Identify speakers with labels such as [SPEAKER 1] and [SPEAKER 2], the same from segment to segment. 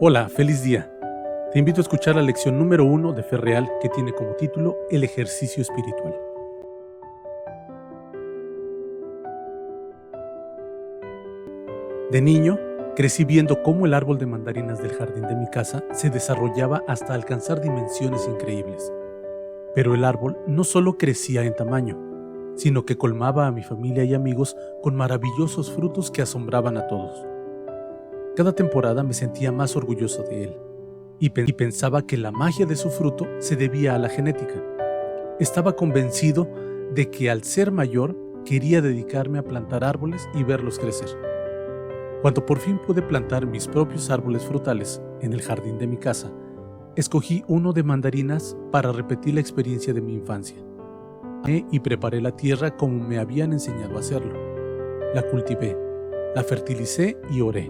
[SPEAKER 1] Hola, feliz día. Te invito a escuchar la lección número 1 de Fe Real que tiene como título El ejercicio espiritual. De niño, crecí viendo cómo el árbol de mandarinas del jardín de mi casa se desarrollaba hasta alcanzar dimensiones increíbles. Pero el árbol no solo crecía en tamaño, sino que colmaba a mi familia y amigos con maravillosos frutos que asombraban a todos. Cada temporada me sentía más orgulloso de él y pensaba que la magia de su fruto se debía a la genética. Estaba convencido de que al ser mayor quería dedicarme a plantar árboles y verlos crecer. Cuando por fin pude plantar mis propios árboles frutales en el jardín de mi casa, escogí uno de mandarinas para repetir la experiencia de mi infancia. Y preparé la tierra como me habían enseñado a hacerlo. La cultivé, la fertilicé y oré.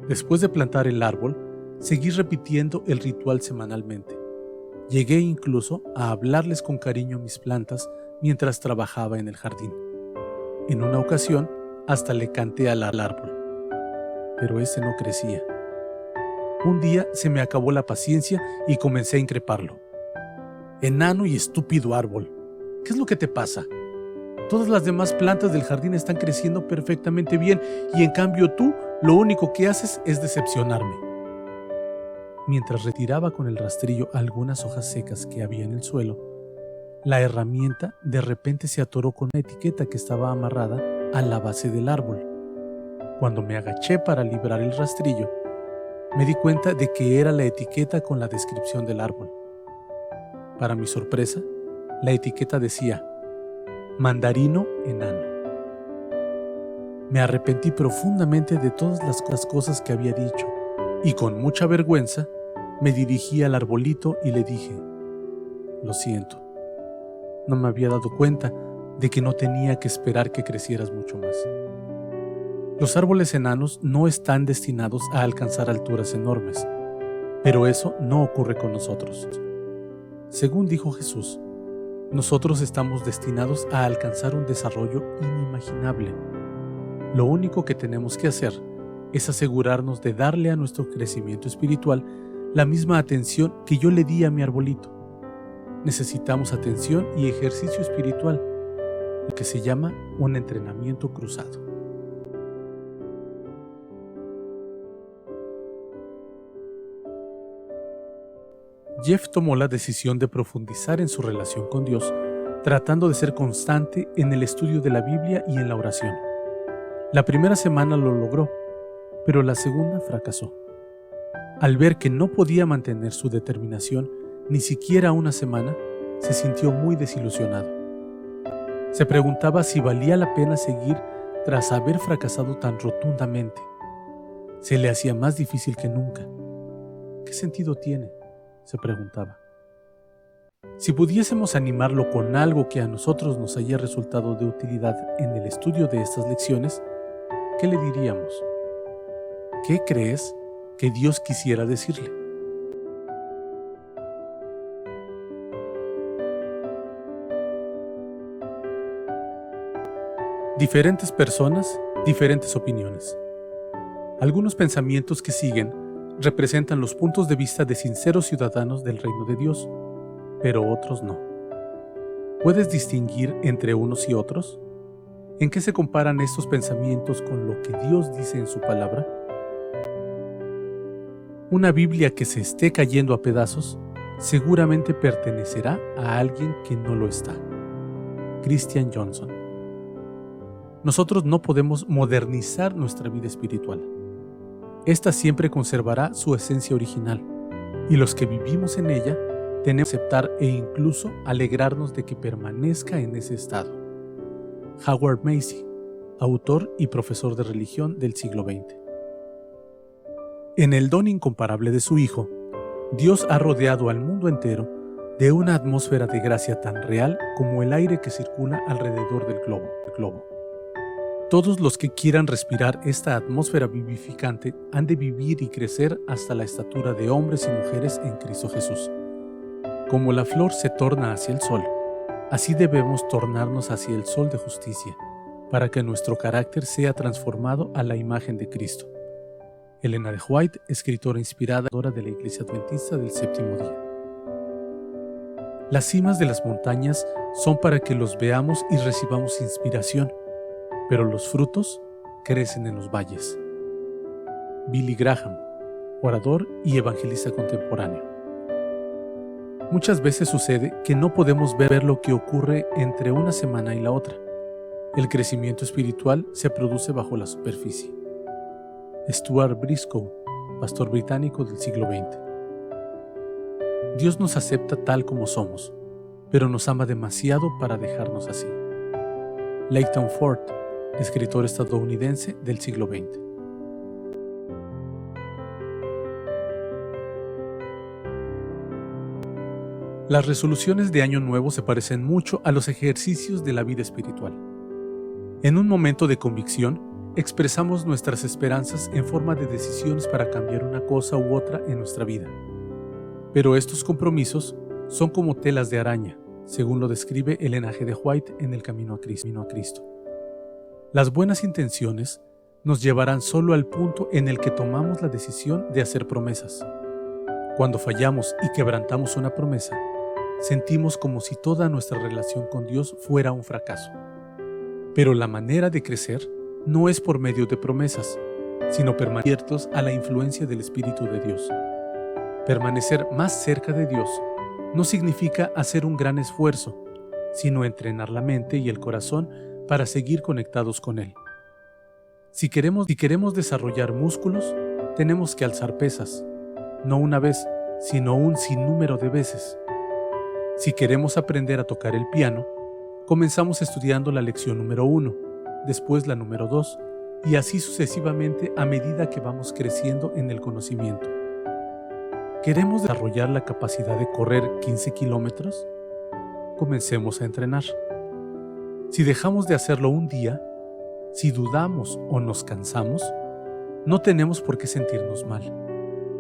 [SPEAKER 1] Después de plantar el árbol, seguí repitiendo el ritual semanalmente. Llegué incluso a hablarles con cariño a mis plantas mientras trabajaba en el jardín. En una ocasión, hasta le canté al árbol. Pero ese no crecía. Un día se me acabó la paciencia y comencé a increparlo. Enano y estúpido árbol, ¿qué es lo que te pasa? Todas las demás plantas del jardín están creciendo perfectamente bien y en cambio tú lo único que haces es decepcionarme. Mientras retiraba con el rastrillo algunas hojas secas que había en el suelo, la herramienta de repente se atoró con una etiqueta que estaba amarrada a la base del árbol. Cuando me agaché para librar el rastrillo, me di cuenta de que era la etiqueta con la descripción del árbol. Para mi sorpresa, la etiqueta decía Mandarino enano. Me arrepentí profundamente de todas las cosas que había dicho y con mucha vergüenza me dirigí al arbolito y le dije: lo siento, no me había dado cuenta de que no tenía que esperar que crecieras mucho más. Los árboles enanos no están destinados a alcanzar alturas enormes, pero eso no ocurre con nosotros. Según dijo Jesús, nosotros estamos destinados a alcanzar un desarrollo inimaginable. Lo único que tenemos que hacer es asegurarnos de darle a nuestro crecimiento espiritual la misma atención que yo le di a mi arbolito. Necesitamos atención y ejercicio espiritual, lo que se llama un entrenamiento cruzado. Jeff tomó la decisión de profundizar en su relación con Dios, tratando de ser constante en el estudio de la Biblia y en la oración. La primera semana lo logró, pero la segunda fracasó. Al ver que no podía mantener su determinación ni siquiera una semana, se sintió muy desilusionado. Se preguntaba si valía la pena seguir tras haber fracasado tan rotundamente. Se le hacía más difícil que nunca. ¿Qué sentido tiene?, se preguntaba. Si pudiésemos animarlo con algo que a nosotros nos haya resultado de utilidad en el estudio de estas lecciones, ¿qué le diríamos? ¿Qué crees que Dios quisiera decirle? Diferentes personas, diferentes opiniones. Algunos pensamientos que siguen representan los puntos de vista de sinceros ciudadanos del reino de Dios, pero otros no. ¿Puedes distinguir entre unos y otros? ¿En qué se comparan estos pensamientos con lo que Dios dice en su palabra? Una Biblia que se esté cayendo a pedazos seguramente pertenecerá a alguien que no lo está. Christian Johnson. Nosotros no podemos modernizar nuestra vida espiritual. Esta siempre conservará su esencia original, y los que vivimos en ella tenemos que aceptar e incluso alegrarnos de que permanezca en ese estado. Howard Macy, autor y profesor de religión del siglo XX. En el don incomparable de su Hijo, Dios ha rodeado al mundo entero de una atmósfera de gracia tan real como el aire que circula alrededor del globo. Todos los que quieran respirar esta atmósfera vivificante han de vivir y crecer hasta la estatura de hombres y mujeres en Cristo Jesús. Como la flor se torna hacia el sol, así debemos tornarnos hacia el sol de justicia, para que nuestro carácter sea transformado a la imagen de Cristo. Elena de White, escritora inspirada de la Iglesia Adventista del Séptimo Día. Las cimas de las montañas son para que los veamos y recibamos inspiración, pero los frutos crecen en los valles. Billy Graham, orador y evangelista contemporáneo. Muchas veces sucede que no podemos ver lo que ocurre entre una semana y la otra. El crecimiento espiritual se produce bajo la superficie. Stuart Briscoe, pastor británico del siglo XX. Dios nos acepta tal como somos, pero nos ama demasiado para dejarnos así. Leighton Ford, escritor estadounidense del siglo XX. Las resoluciones de Año Nuevo se parecen mucho a los ejercicios de la vida espiritual. En un momento de convicción, expresamos nuestras esperanzas en forma de decisiones para cambiar una cosa u otra en nuestra vida. Pero estos compromisos son como telas de araña, según lo describe Elena G. de White en El Camino a Cristo. Las buenas intenciones nos llevarán solo al punto en el que tomamos la decisión de hacer promesas. Cuando fallamos y quebrantamos una promesa, sentimos como si toda nuestra relación con Dios fuera un fracaso. Pero la manera de crecer no es por medio de promesas, sino permanecer a la influencia del Espíritu de Dios. Permanecer más cerca de Dios no significa hacer un gran esfuerzo, sino entrenar la mente y el corazón para seguir conectados con Él. Si queremos desarrollar músculos, tenemos que alzar pesas, no una vez, sino un sinnúmero de veces. Si queremos aprender a tocar el piano, comenzamos estudiando la lección número 1, después la número 2, y así sucesivamente a medida que vamos creciendo en el conocimiento. ¿Queremos desarrollar la capacidad de correr 15 kilómetros? Comencemos a entrenar. Si dejamos de hacerlo un día, si dudamos o nos cansamos, no tenemos por qué sentirnos mal,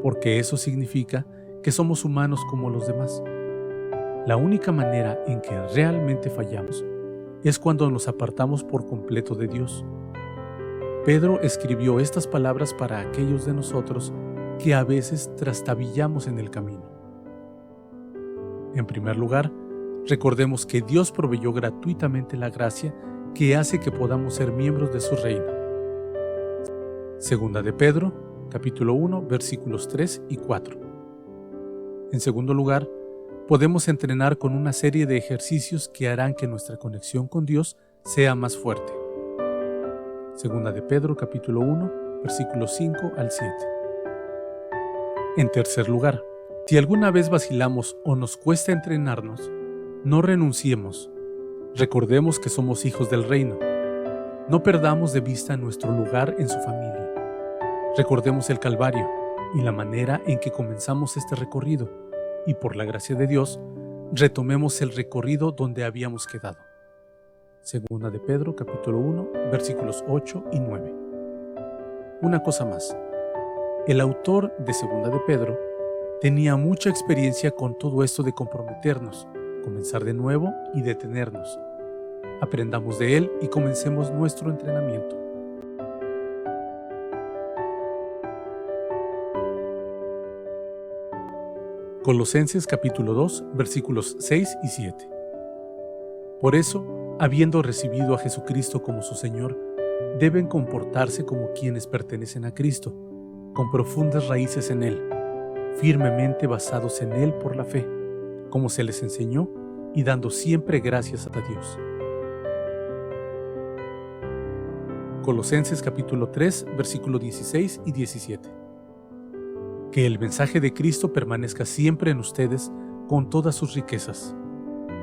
[SPEAKER 1] porque eso significa que somos humanos como los demás. La única manera en que realmente fallamos es cuando nos apartamos por completo de Dios. Pedro escribió estas palabras para aquellos de nosotros que a veces trastabillamos en el camino. En primer lugar, recordemos que Dios proveyó gratuitamente la gracia que hace que podamos ser miembros de su reino. Segunda de Pedro, capítulo 1, versículos 3 y 4. En segundo lugar, podemos entrenar con una serie de ejercicios que harán que nuestra conexión con Dios sea más fuerte. Segunda de Pedro, capítulo 1, versículos 5 al 7. En tercer lugar, si alguna vez vacilamos o nos cuesta entrenarnos, no renunciemos. Recordemos que somos hijos del reino. No perdamos de vista nuestro lugar en su familia. Recordemos el Calvario y la manera en que comenzamos este recorrido, y por la gracia de Dios, retomemos el recorrido donde habíamos quedado. Segunda de Pedro, capítulo 1, versículos 8 y 9. Una cosa más. El autor de Segunda de Pedro tenía mucha experiencia con todo esto de comprometernos, comenzar de nuevo y detenernos. Aprendamos de él y comencemos nuestro entrenamiento. Colosenses capítulo 2, versículos 6 y 7. Por eso, habiendo recibido a Jesucristo como su Señor, deben comportarse como quienes pertenecen a Cristo, con profundas raíces en Él, firmemente basados en Él por la fe, como se les enseñó, y dando siempre gracias a Dios. Colosenses capítulo 3, versículos 16 y 17. Que el mensaje de Cristo permanezca siempre en ustedes con todas sus riquezas.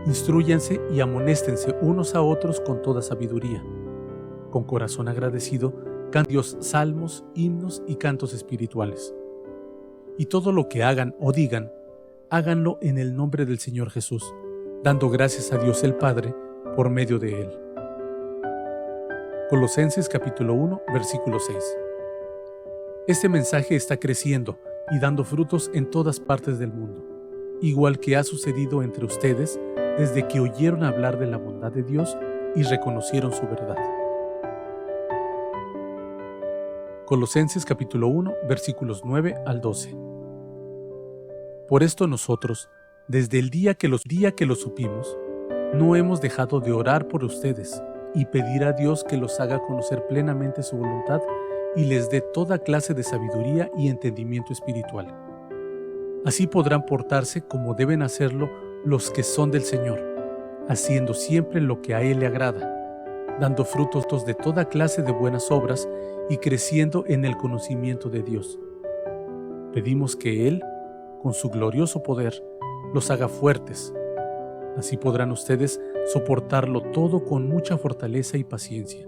[SPEAKER 1] Instrúyanse y amonéstense unos a otros con toda sabiduría. Con corazón agradecido, canten a Dios salmos, himnos y cantos espirituales. Y todo lo que hagan o digan, háganlo en el nombre del Señor Jesús, dando gracias a Dios el Padre por medio de Él. Colosenses capítulo 1, versículo 6. Este mensaje está creciendo y dando frutos en todas partes del mundo, igual que ha sucedido entre ustedes desde que oyeron hablar de la bondad de Dios y reconocieron su verdad. Colosenses capítulo 1, versículos 9 al 12. Por esto nosotros, desde el día que lo supimos, no hemos dejado de orar por ustedes y pedir a Dios que los haga conocer plenamente su voluntad y les dé toda clase de sabiduría y entendimiento espiritual. Así podrán portarse como deben hacerlo los que son del Señor, haciendo siempre lo que a Él le agrada, dando frutos de toda clase de buenas obras y creciendo en el conocimiento de Dios. Pedimos que Él, con su glorioso poder, los haga fuertes. Así podrán ustedes soportarlo todo con mucha fortaleza y paciencia,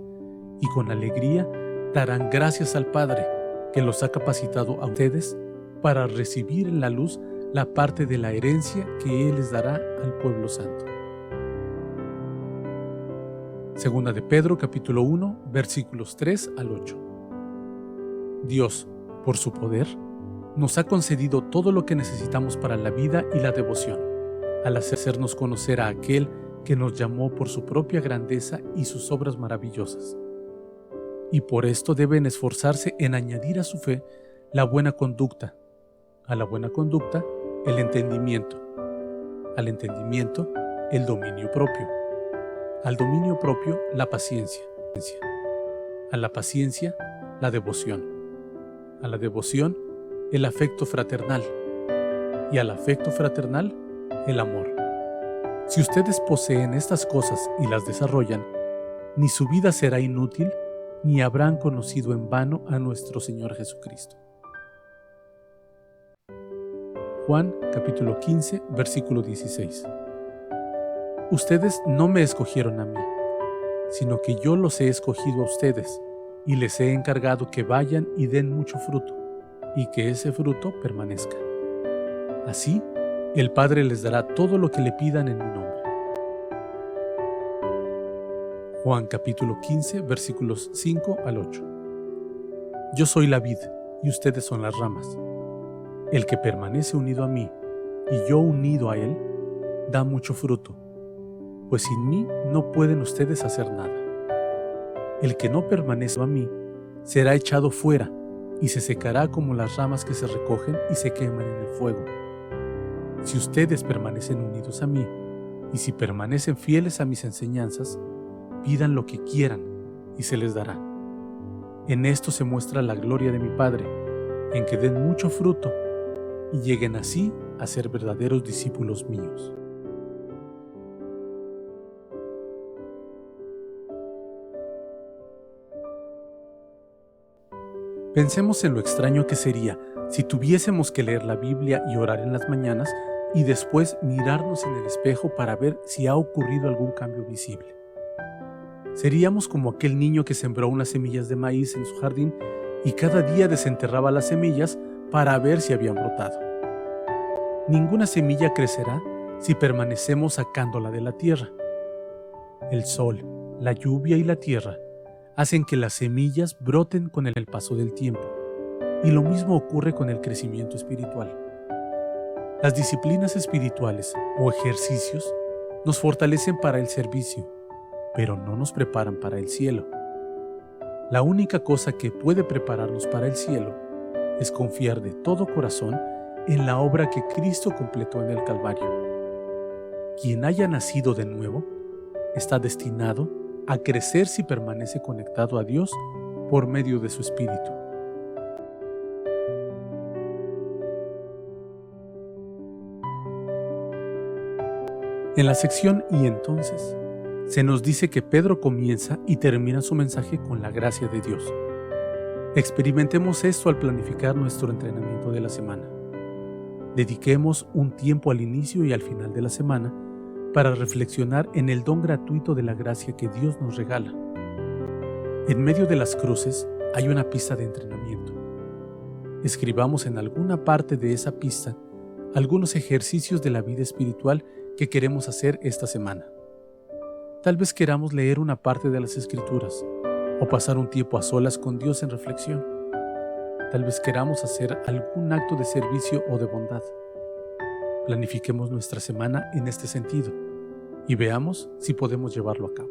[SPEAKER 1] y con alegría darán gracias al Padre, que los ha capacitado a ustedes para recibir en la luz la parte de la herencia que Él les dará al pueblo santo. Segunda de Pedro capítulo 1, versículos 3 al 8. Dios, por su poder, nos ha concedido todo lo que necesitamos para la vida y la devoción, al hacernos conocer a aquel que nos llamó por su propia grandeza y sus obras maravillosas. Y por esto deben esforzarse en añadir a su fe la buena conducta, a la buena conducta el entendimiento, al entendimiento el dominio propio, al dominio propio la paciencia, a la paciencia la devoción, a la devoción el afecto fraternal y al afecto fraternal el amor. Si ustedes poseen estas cosas y las desarrollan, ni su vida será inútil, ni habrán conocido en vano a nuestro Señor Jesucristo. Juan capítulo 15, versículo 16. Ustedes no me escogieron a mí, sino que yo los he escogido a ustedes, y les he encargado que vayan y den mucho fruto, y que ese fruto permanezca. Así, el Padre les dará todo lo que le pidan en mi nombre. Juan capítulo 15, versículos 5 al 8. Yo soy la vid, y ustedes son las ramas. El que permanece unido a mí, y yo unido a él, da mucho fruto, pues sin mí no pueden ustedes hacer nada. El que no permanece a mí, será echado fuera, y se secará como las ramas que se recogen y se queman en el fuego. Si ustedes permanecen unidos a mí, y si permanecen fieles a mis enseñanzas, pidan lo que quieran, y se les dará. En esto se muestra la gloria de mi Padre, en que den mucho fruto, y lleguen así a ser verdaderos discípulos míos. Pensemos en lo extraño que sería si tuviésemos que leer la Biblia y orar en las mañanas y después mirarnos en el espejo para ver si ha ocurrido algún cambio visible. Seríamos como aquel niño que sembró unas semillas de maíz en su jardín y cada día desenterraba las semillas para ver si habían brotado. Ninguna semilla crecerá si permanecemos sacándola de la tierra. El sol, la lluvia y la tierra hacen que las semillas broten con el paso del tiempo, y lo mismo ocurre con el crecimiento espiritual. Las disciplinas espirituales o ejercicios nos fortalecen para el servicio, pero no nos preparan para el cielo. La única cosa que puede prepararnos para el cielo es confiar de todo corazón en la obra que Cristo completó en el Calvario. Quien haya nacido de nuevo está destinado a crecer si permanece conectado a Dios por medio de su Espíritu. En la sección "Y entonces", se nos dice que Pedro comienza y termina su mensaje con la gracia de Dios. Experimentemos esto al planificar nuestro entrenamiento de la semana. Dediquemos un tiempo al inicio y al final de la semana para reflexionar en el don gratuito de la gracia que Dios nos regala. En medio de las cruces hay una pista de entrenamiento. Escribamos en alguna parte de esa pista algunos ejercicios de la vida espiritual que queremos hacer esta semana. Tal vez queramos leer una parte de las Escrituras o pasar un tiempo a solas con Dios en reflexión. Tal vez queramos hacer algún acto de servicio o de bondad. Planifiquemos nuestra semana en este sentido y veamos si podemos llevarlo a cabo.